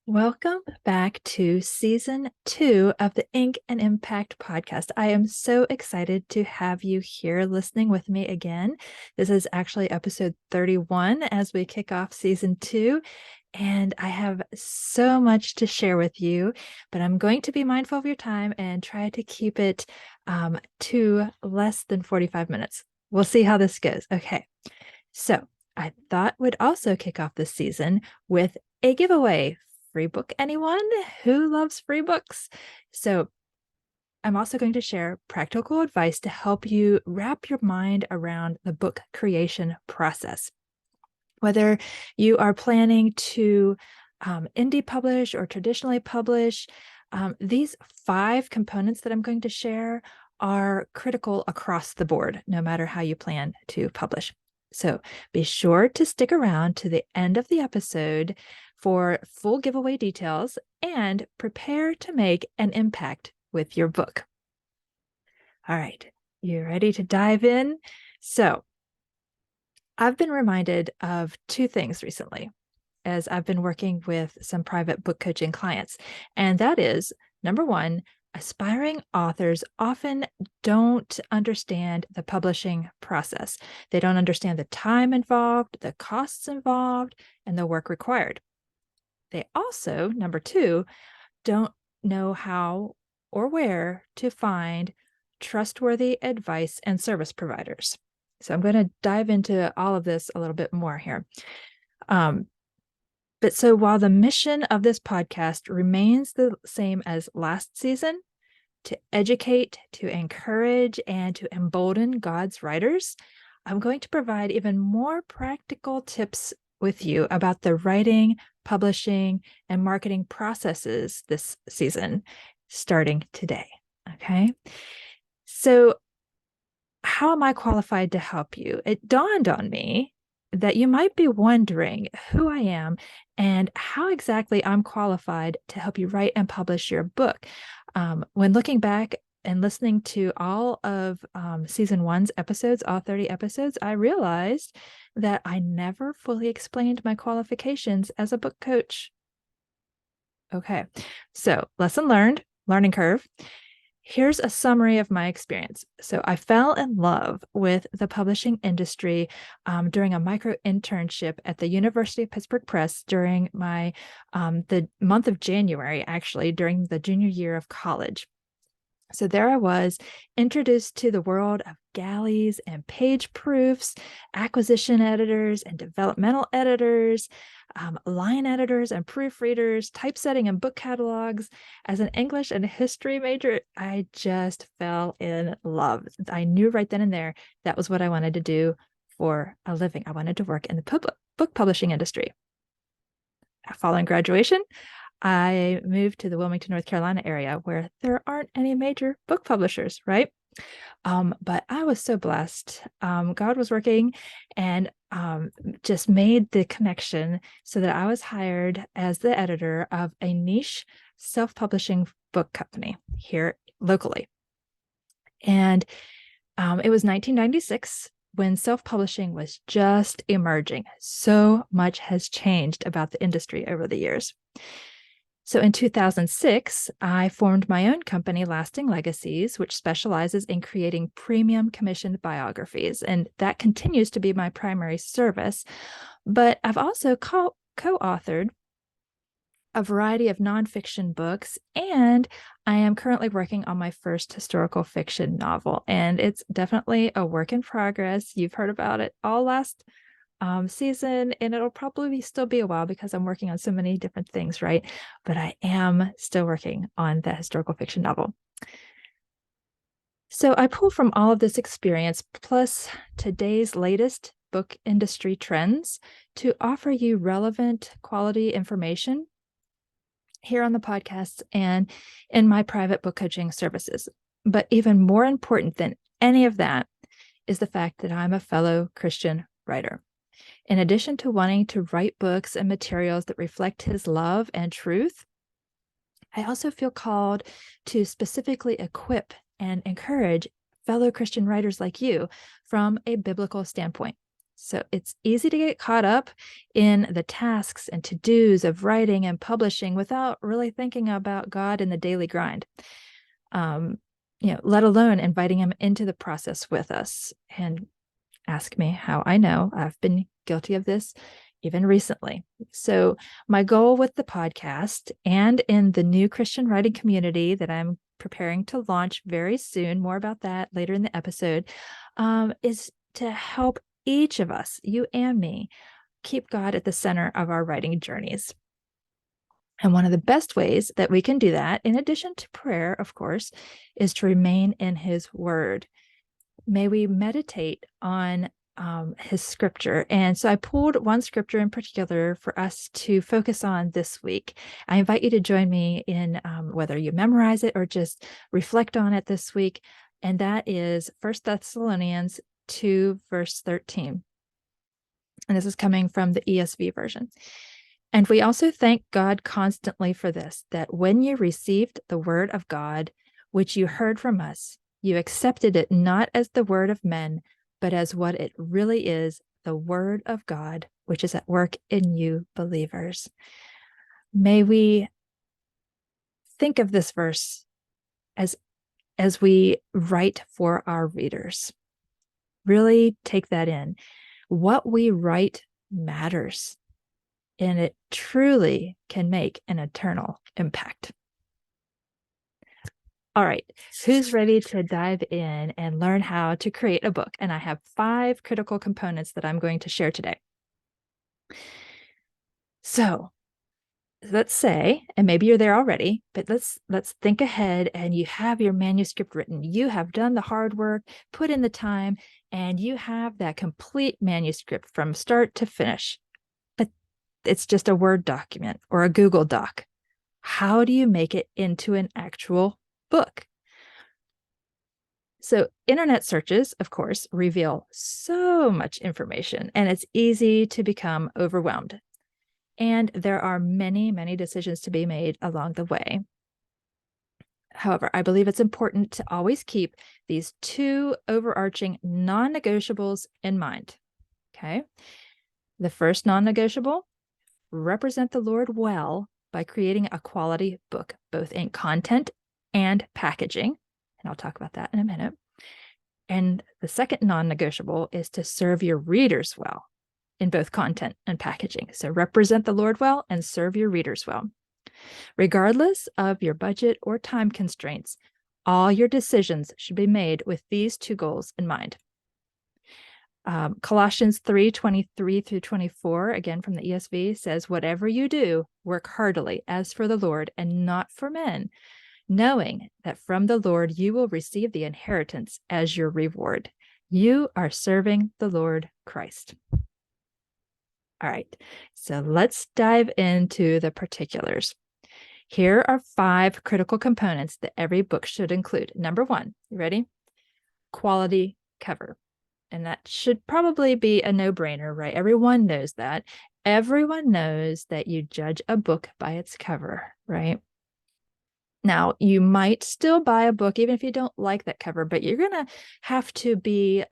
Welcome back to season 2 of the Ink and Impact podcast. I am so excited to have you here listening with me again. This is actually episode 31 as we kick off season 2, and I have so much to share with you, but I'm going to be mindful of your time and try to keep it to less than 45 minutes. We'll see how this goes. Okay, so I thought we'd also kick off this season with a giveaway. Free book, anyone? Who loves free books? So I'm also going to share practical advice to help you wrap your mind around the book creation process. Whether you are planning to indie publish or traditionally publish, these 5 components that I'm going to share are critical across the board, no matter how you plan to publish. So be sure to stick around to the end of the episode for full giveaway details and prepare to make an impact with your book. All right, you ready to dive in? So I've been reminded of 2 things recently as I've been working with some private book coaching clients. And that is, number 1, aspiring authors often don't understand the publishing process. They don't understand the time involved, the costs involved, and the work required. They also, number 2, don't know how or where to find trustworthy advice and service providers. So I'm going to dive into all of this a little bit more here. But so while the mission of this podcast remains the same as last season, to educate, to encourage, and to embolden God's writers, I'm going to provide even more practical tips with you about the writing, publishing, and marketing processes this season, starting today. Okay. So, how am I qualified to help you? It dawned on me that you might be wondering who I am and how exactly I'm qualified to help you write and publish your book. When looking back and listening to all of season 1's episodes, all 30 episodes, I realized that I never fully explained my qualifications as a book coach. Okay, so lesson learned, learning curve. Here's a summary of my experience. So I fell in love with the publishing industry during a micro internship at the University of Pittsburgh Press during my the month of January, actually, during the junior year of college. So there I was, introduced to the world of galleys and page proofs, acquisition editors and developmental editors, line editors and proofreaders, typesetting and book catalogs. As an English and history major, I just fell in love. I knew right then and there that was what I wanted to do for a living. I wanted to work in the book publishing industry. Following graduation, I moved to the Wilmington, North Carolina area where there aren't any major book publishers, right? But I was so blessed. God was working and just made the connection so that I was hired as the editor of a niche self-publishing book company here locally. And it was 1996 when self-publishing was just emerging. So much has changed about the industry over the years. So in 2006, I formed my own company, Lasting Legacies, which specializes in creating premium commissioned biographies. And that continues to be my primary service. But I've also co-authored a variety of nonfiction books, and I am currently working on my first historical fiction novel. And it's definitely a work in progress. You've heard about it all last season, and it'll probably still be a while because I'm working on so many different things, right? But I am still working on the historical fiction novel. So I pull from all of this experience, plus today's latest book industry trends, to offer you relevant quality information here on the podcast and in my private book coaching services. But even more important than any of that is the fact that I'm a fellow Christian writer. In addition to wanting to write books and materials that reflect his love and truth, I also feel called to specifically equip and encourage fellow Christian writers like you from a biblical standpoint. So it's easy to get caught up in the tasks and to-dos of writing and publishing without really thinking about God in the daily grind. Let alone inviting him into the process with us. And ask me how I know. I've been guilty of this even recently. So my goal with the podcast and in the new Christian writing community that I'm preparing to launch very soon, more about that later in the episode, is to help each of us, you and me, keep God at the center of our writing journeys. And one of the best ways that we can do that, in addition to prayer, of course, is to remain in his word. May we meditate on his scripture. And so I pulled one scripture in particular for us to focus on this week. I invite you to join me in whether you memorize it or just reflect on it this week. And that is 1 Thessalonians 2, verse 13. And this is coming from the ESV version. And we also thank God constantly for this, that when you received the word of God, which you heard from us, you accepted it not as the word of men, but as what it really is, the word of God, which is at work in you believers. May we think of this verse as we write for our readers. Really take that in. What we write matters, and it truly can make an eternal impact. All right, who's ready to dive in and learn how to create a book? And I have 5 critical components that I'm going to share today. So let's say, and maybe you're there already, but let's think ahead, and you have your manuscript written. You have done the hard work, put in the time, and you have that complete manuscript from start to finish. But it's just a Word document or a Google Doc. How do you make it into an actual book? So internet searches, of course, reveal so much information, and it's easy to become overwhelmed. And there are many, many decisions to be made along the way. However, I believe it's important to always keep these 2 overarching non-negotiables in mind. Okay. The first non-negotiable, represent the Lord well by creating a quality book, both in content and packaging. And I'll talk about that in a minute. And the second non-negotiable is to serve your readers well in both content and packaging. So represent the Lord well and serve your readers well. Regardless of your budget or time constraints, all your decisions should be made with these 2 goals in mind. Colossians 3:23 through 24, again from the ESV, says, "Whatever you do, work heartily as for the Lord and not for men, knowing that from the Lord you will receive the inheritance as your reward. You are serving the Lord Christ." All right, so let's dive into the particulars. Here are 5 critical components that every book should include. Number 1, you ready? Quality cover. And that should probably be a no-brainer, right? Everyone knows that. Everyone knows that you judge a book by its cover, right? Now, you might still buy a book even if you don't like that cover, but you're going to have to be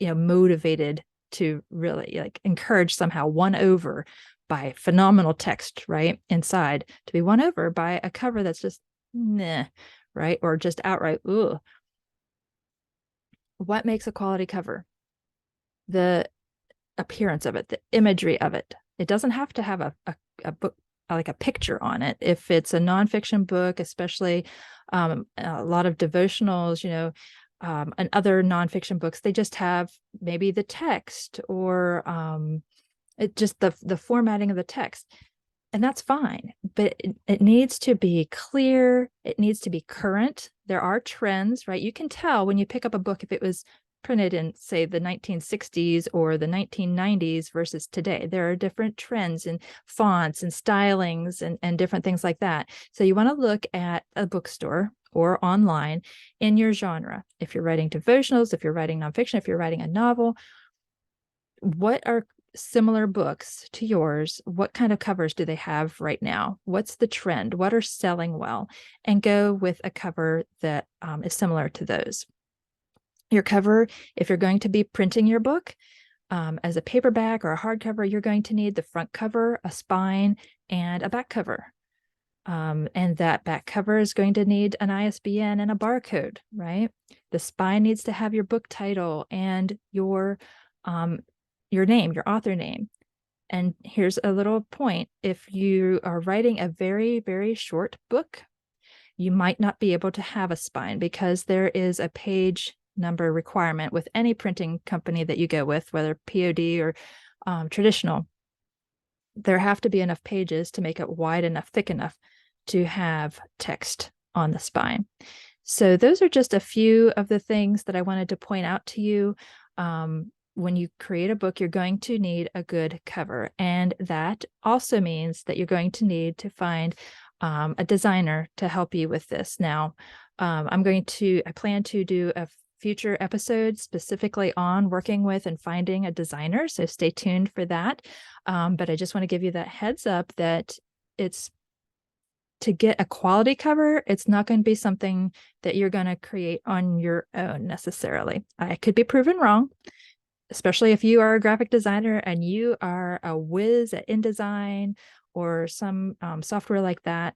motivated to really encourage somehow, won over by phenomenal text right inside, to be won over by a cover that's just meh, right? Or just outright ooh. What makes a quality cover? The appearance of it, the imagery of it. It doesn't have to have a book, like a picture on it. If it's a nonfiction book, especially a lot of devotionals, and other nonfiction books, they just have maybe the text or just the formatting of the text. And that's fine, but it needs to be clear. It needs to be current. There are trends, right? You can tell when you pick up a book if it was printed in, say, the 1960s or the 1990s versus today. There are different trends in fonts and stylings and different things like that. So you want to look at a bookstore or online in your genre. If you're writing devotionals, if you're writing nonfiction, if you're writing a novel, what are similar books to yours? What kind of covers do they have right now? What's the trend? What are selling well? And go with a cover that is similar to those. Your cover, if you're going to be printing your book, As a paperback or a hardcover, you're going to need the front cover, a spine, and a back cover. And that back cover is going to need an ISBN and a barcode, right? The spine needs to have your book title and your name, your author name. And here's a little point. If you are writing a very, very short book, you might not be able to have a spine because there is a page number requirement with any printing company that you go with, whether POD or traditional. There have to be enough pages to make it wide enough, thick enough to have text on the spine. So those are just a few of the things that I wanted to point out to you. When you create a book, you're going to need a good cover. And that also means that you're going to need to find a designer to help you with this. Now, I plan to do a future episode specifically on working with and finding a designer. So stay tuned for that. But I just want to give you that heads up that it's to get a quality cover, it's not going to be something that you're going to create on your own necessarily. I could be proven wrong, especially if you are a graphic designer and you are a whiz at InDesign or some software like that,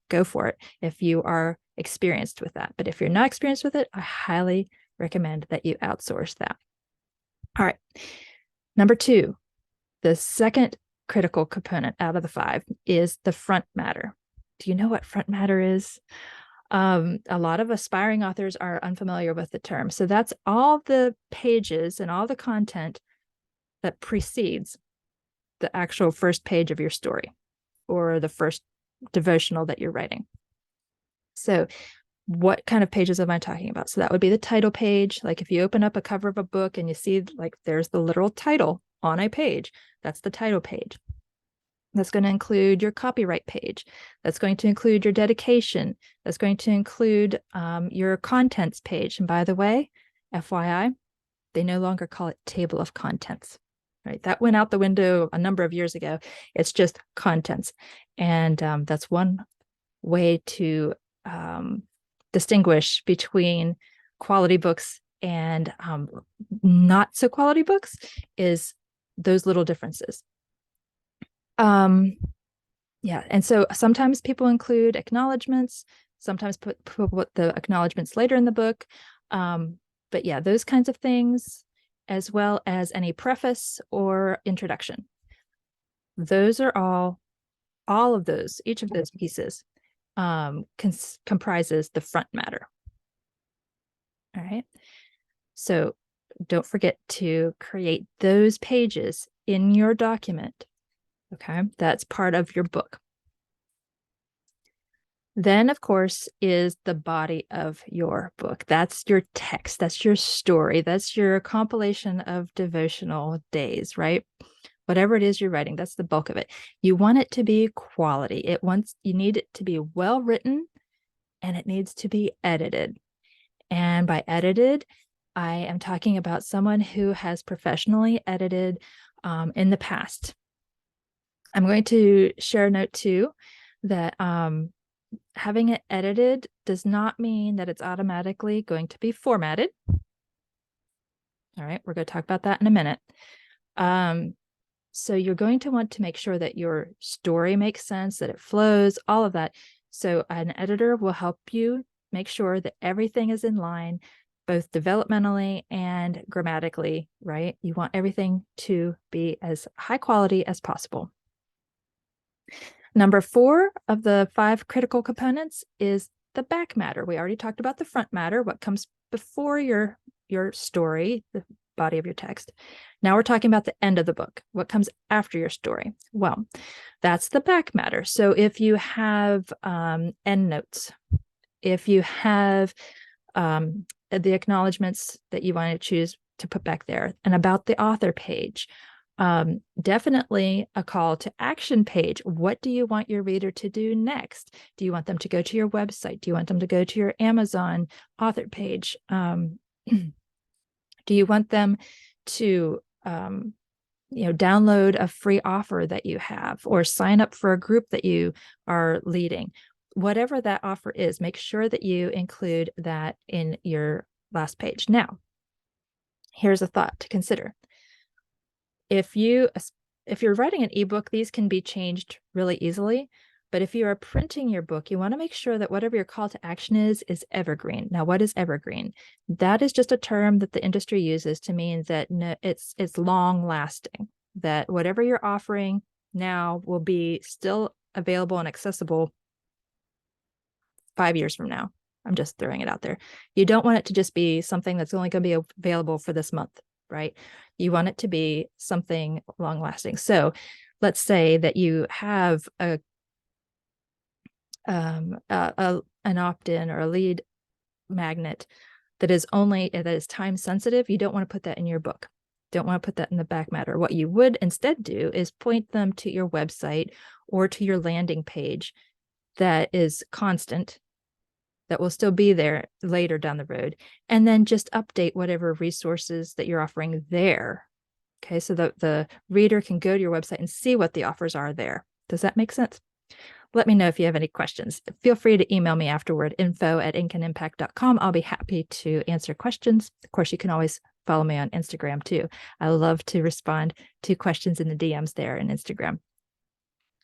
go for it if you are experienced with that. But if you're not experienced with it, I highly recommend that you outsource that. All right. Number 2, the second critical component out of the 5 is the front matter. Do you know what front matter is? A lot of aspiring authors are unfamiliar with the term. So that's all the pages and all the content that precedes the actual first page of your story or the first devotional that you're writing. So what kind of pages am I talking about? So that would be the title page. Like if you open up a cover of a book and you see like there's the literal title on a page, that's the title page. That's going to include your copyright page. That's going to include your dedication. That's going to include your contents page. And by the way, FYI, they no longer call it table of contents, right? That went out the window a number of years ago. It's just contents. And that's one way to distinguish between quality books and not so quality books is those little differences. Yeah, and so sometimes people include acknowledgments, sometimes put the acknowledgments later in the book. But yeah, those kinds of things, as well as any preface or introduction. Those are all of those, each of those pieces comprises the front matter. All right. So don't forget to create those pages in your document. Okay, that's part of your book. Then, of course, is the body of your book. That's your text. That's your story. That's your compilation of devotional days, right? Whatever it is you're writing, that's the bulk of it. You want it to be quality. You need it to be well written, and it needs to be edited. And by edited, I am talking about someone who has professionally edited in the past. I'm going to share a note too that having it edited does not mean that it's automatically going to be formatted. All right, we're going to talk about that in a minute. So you're going to want to make sure that your story makes sense, that it flows, all of that. So an editor will help you make sure that everything is in line, both developmentally and grammatically, right? You want everything to be as high quality as possible. Number 4 of the 5 critical components is the back matter. We already talked about the front matter, what comes before your story, the body of your text. Now we're talking about the end of the book, what comes after your story. Well, that's the back matter. So if you have endnotes, if you have the acknowledgments that you want to choose to put back there, and about the author page, definitely a call to action page. What do you want your reader to do next? Do you want them to go to your website? Do you want them to go to your Amazon author page? Do you want them to download a free offer that you have or sign up for a group that you are leading? Whatever that offer is, make sure that you include that in your last page. Now, here's a thought to consider. If you're writing an ebook, these can be changed really easily. But if you are printing your book, you want to make sure that whatever your call to action is evergreen. Now, what is evergreen? That is just a term that the industry uses to mean that it's long lasting, that whatever you're offering now will be still available and accessible 5 years from now. I'm just throwing it out there. You don't want it to just be something that's only going to be available for this month, right? You want it to be something long lasting. So let's say that you have an opt-in or a lead magnet that is time sensitive. You don't want to put that in your book. Don't want to put that in the back matter. What you would instead do is point them to your website or to your landing page that is constant, that will still be there later down the road, and then just update whatever resources that you're offering there. Okay, so the reader can go to your website and see what the offers are there. Does that make sense? Let me know if you have any questions. Feel free to email me afterward, info@incanImpact.com. I'll be happy to answer questions. Of course, you can always follow me on Instagram too. I love to respond to questions in the DMs there in Instagram.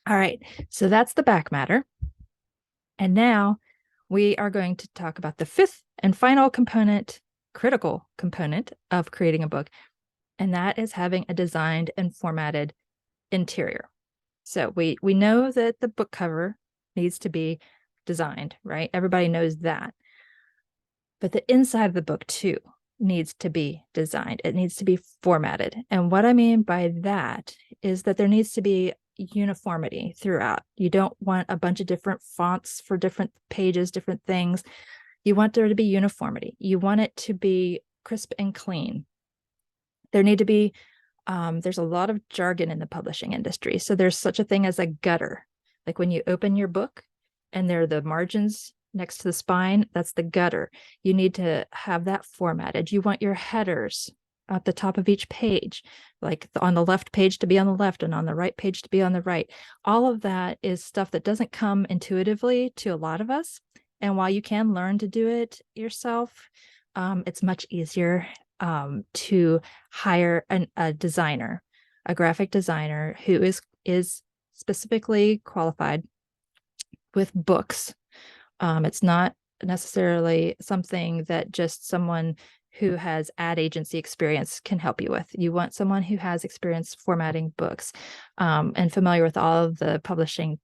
All right, so that's the back matter. And now we are going to talk about the fifth and final component, critical component of creating a book, and that is having a designed and formatted interior. So we know that the book cover needs to be designed, right? Everybody knows that. But the inside of the book too needs to be designed. It needs to be formatted. And what I mean by that is that there needs to be uniformity throughout. You don't want a bunch of different fonts for different pages, different things. You want there to be uniformity. You want it to be crisp and clean. There need to be, there's a lot of jargon in the publishing industry. So there's such a thing as a gutter. Like when you open your book and there are the margins next to the spine, that's the gutter. You need to have that formatted. You want your headers at the top of each page, like on the left page to be on the left and on the right page to be on the right. All of that is stuff that doesn't come intuitively to a lot of us. And while you can learn to do it yourself, it's much easier to hire a designer, a graphic designer who is specifically qualified with books. It's not necessarily something that just someone who has ad agency experience can help you with. You want someone who has experience formatting books and familiar with all of the publishing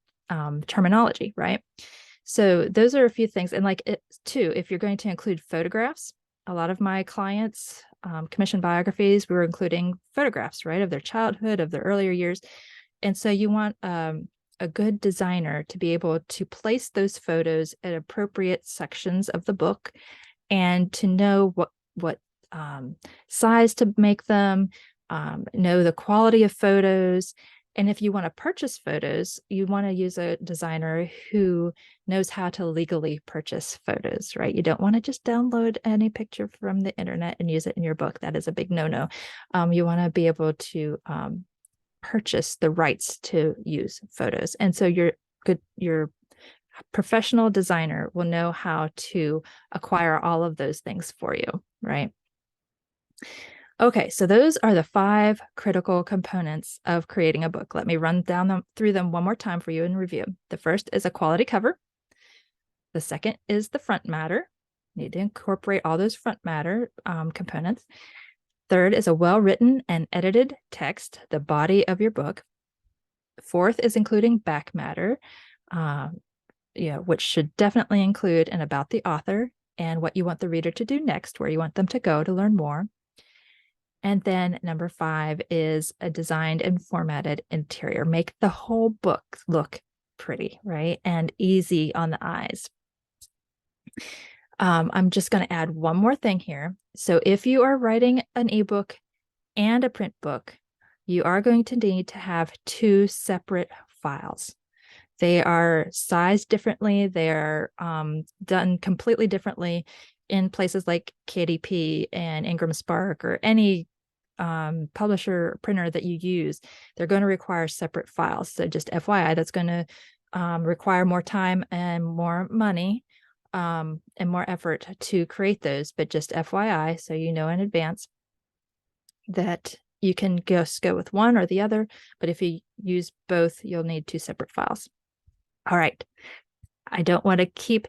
terminology, right? So those are a few things. And like it too, if you're going to include photographs, a lot of my clients commission biographies, we were including photographs, right, of their childhood, of their earlier years. And so you want a good designer to be able to place those photos at appropriate sections of the book and to know what size to make them, know the quality of photos. And if you want to purchase photos, you want to use a designer who knows how to legally purchase photos, right? You don't want to just download any picture from the internet and use it in your book. That is a big no-no. You want to be able to purchase the rights to use photos. And so your professional designer will know how to acquire all of those things for you, right? Okay, so those are the 5 critical components of creating a book. Let me run through them one more time for you in review. The first is a quality cover. The second is the front matter. You need to incorporate all those front matter components. Third is a well-written and edited text, the body of your book. Fourth is including back matter, which should definitely include an about the author and what you want the reader to do next, where you want them to go to learn more. And then number 5 is a designed and formatted interior. Make the whole book look pretty, right? And easy on the eyes. I'm just going to add one more thing here. So if you are writing an ebook and a print book, you are going to need to have 2 separate files. They are sized differently. They are done completely differently in places like KDP and Ingram Spark or any publisher or printer that you use. They're going to require separate files. So just FYI, that's going to require more time and more money and more effort to create those. But just FYI, so you know in advance that you can just go with one or the other, but if you use both, you'll need two separate files. All right. I don't want to keep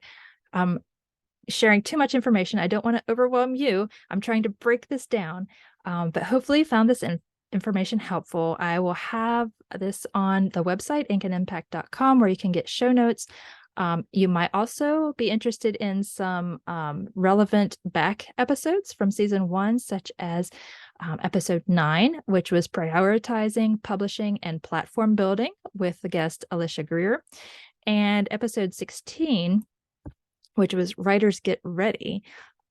sharing too much information. I don't want to overwhelm you. I'm trying to break this down, but hopefully you found this information helpful. I will have this on the website, inkandimpact.com, where you can get show notes. You might also be interested in some relevant back episodes from season 1, such as episode 9, which was prioritizing publishing and platform building with the guest Alicia Greer, and episode 16, which was Writers Get Ready,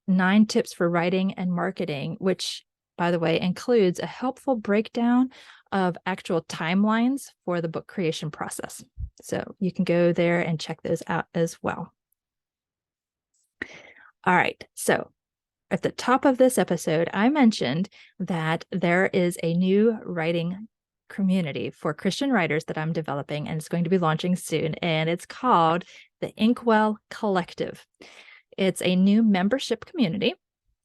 9 tips for writing and marketing, which, by the way, includes a helpful breakdown of actual timelines for the book creation process. So you can go there and check those out as well. All right. So at the top of this episode, I mentioned that there is a new writing community for Christian writers that I'm developing, and it's going to be launching soon. And it's called the Inkwell Collective. It's a new membership community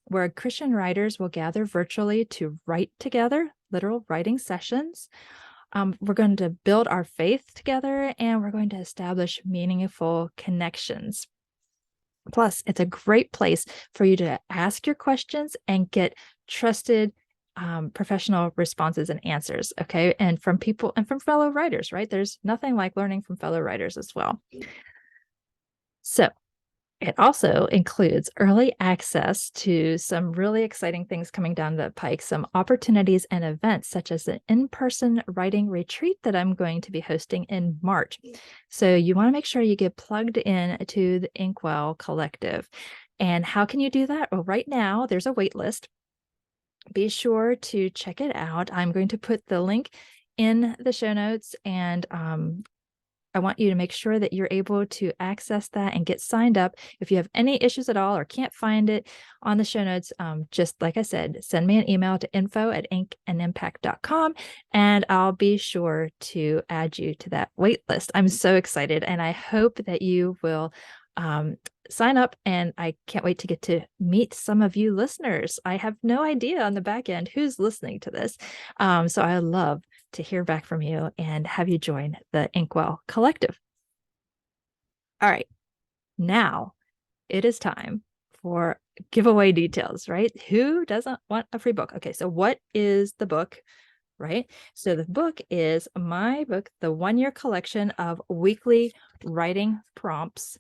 where Christian writers will gather virtually to write together, literal writing sessions. We're going to build our faith together, and we're going to establish meaningful connections. Plus, it's a great place for you to ask your questions and get trusted professional responses and answers, okay? And from people and from fellow writers, right? There's nothing like learning from fellow writers as well. So it also includes early access to some really exciting things coming down the pike, some opportunities and events, such as an in-person writing retreat that I'm going to be hosting in March. So you want to make sure you get plugged in to the Inkwell Collective. And how can you do that? Well, right now there's a wait list. Be sure to check it out. I'm going to put the link in the show notes, and I want you to make sure that you're able to access that and get signed up. If you have any issues at all or can't find it on the show notes, just like I said, send me an email to info@inkandimpact.com, and I'll be sure to add you to that wait list. I'm so excited, and I hope that you will sign up, and I can't wait to get to meet some of you listeners. I have no idea on the back end who's listening to this, so I love to hear back from you and have you join the Inkwell Collective. All right, now it is time for giveaway details, right? Who doesn't want a free book? Okay, so what is the book, right? So the book is my book, the 1-year collection of weekly writing prompts.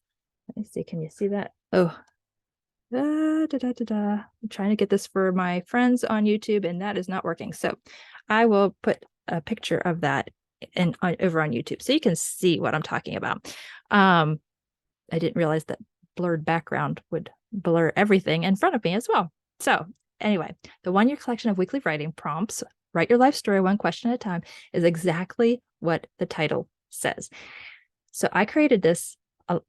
Let me see, can you see that? Oh, I'm trying to get this for my friends on YouTube, and that is not working. So I will put a picture of that over on YouTube so you can see what I'm talking about. I didn't realize that blurred background would blur everything in front of me as well. So anyway, the 1-year collection of weekly writing prompts, write your life story one question at a time, is exactly what the title says. So I created this a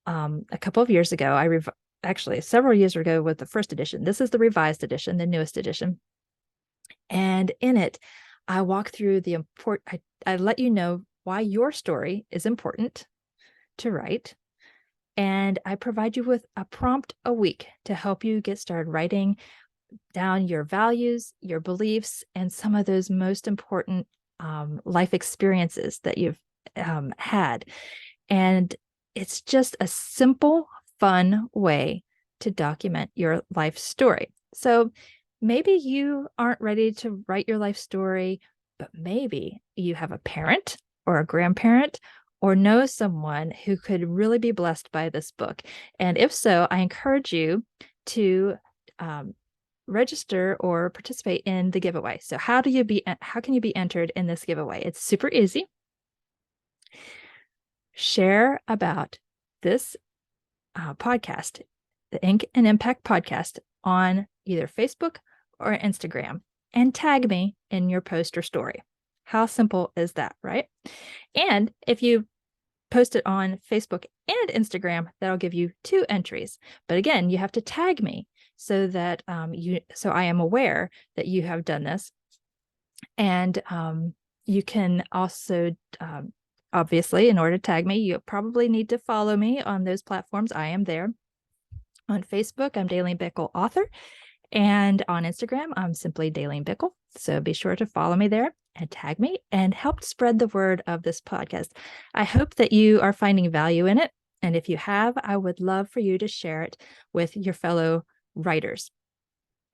couple of years ago. Actually several years ago with the first edition. This is the revised edition, the newest edition. And in it, I walk through I let you know why your story is important to write. And I provide you with a prompt a week to help you get started writing down your values, your beliefs, and some of those most important life experiences that you've had. And it's just a simple, fun way to document your life story. So maybe you aren't ready to write your life story, but maybe you have a parent or a grandparent or know someone who could really be blessed by this book. And if so, I encourage you to register or participate in the giveaway. So how can you be entered in this giveaway? It's super easy. Share about this podcast, the Ink and Impact podcast, on either Facebook or Instagram, and tag me in your post or story. How simple is that, right? And if you post it on Facebook and Instagram, that'll give you 2 entries. But again, you have to tag me so that so I am aware that you have done this. And you can also obviously, in order to tag me, you probably need to follow me on those platforms. I am there. On Facebook, I'm Daleen Bickle Author. And on Instagram, I'm simply Daleen Bickle. So be sure to follow me there and tag me and help spread the word of this podcast. I hope that you are finding value in it. And if you have, I would love for you to share it with your fellow writers.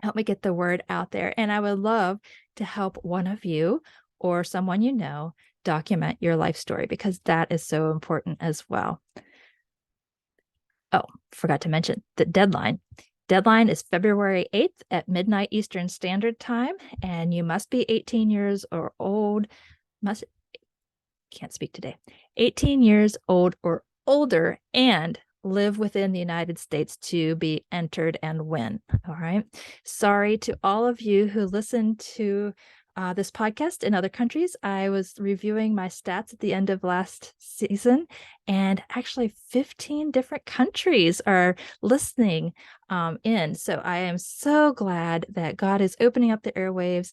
Help me get the word out there. And I would love to help one of you or someone you know document your life story, because that is so important as well. Oh, forgot to mention the deadline. Deadline is February 8th at midnight Eastern Standard Time, and you must be 18 years or old. Can't speak today. 18 years old or older and live within the United States to be entered and win. All right. Sorry to all of you who listen to this podcast in other countries. I was reviewing my stats at the end of last season, and actually 15 different countries are listening in. So I am so glad that God is opening up the airwaves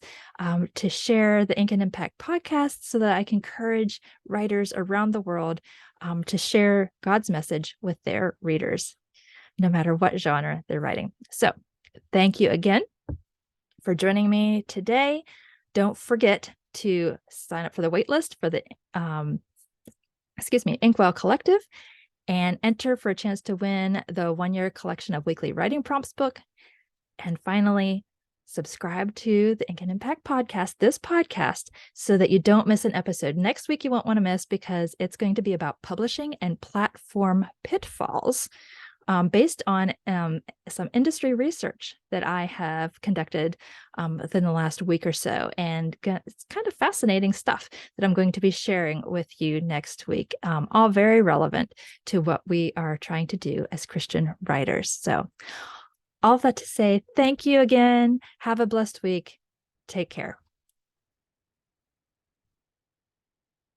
to share the Ink and Impact podcast so that I can encourage writers around the world to share God's message with their readers, no matter what genre they're writing. So thank you again for joining me today. Don't forget to sign up for the waitlist for the Inkwell Collective and enter for a chance to win the 1-year collection of weekly writing prompts book. And finally, subscribe to the Ink and Impact podcast, this podcast, so that you don't miss an episode. Next week, you won't want to miss, because it's going to be about publishing and platform pitfalls based on some industry research that I have conducted within the last week or so. And it's kind of fascinating stuff that I'm going to be sharing with you next week, all very relevant to what we are trying to do as Christian writers. So all that to say, thank you again. Have a blessed week. Take care.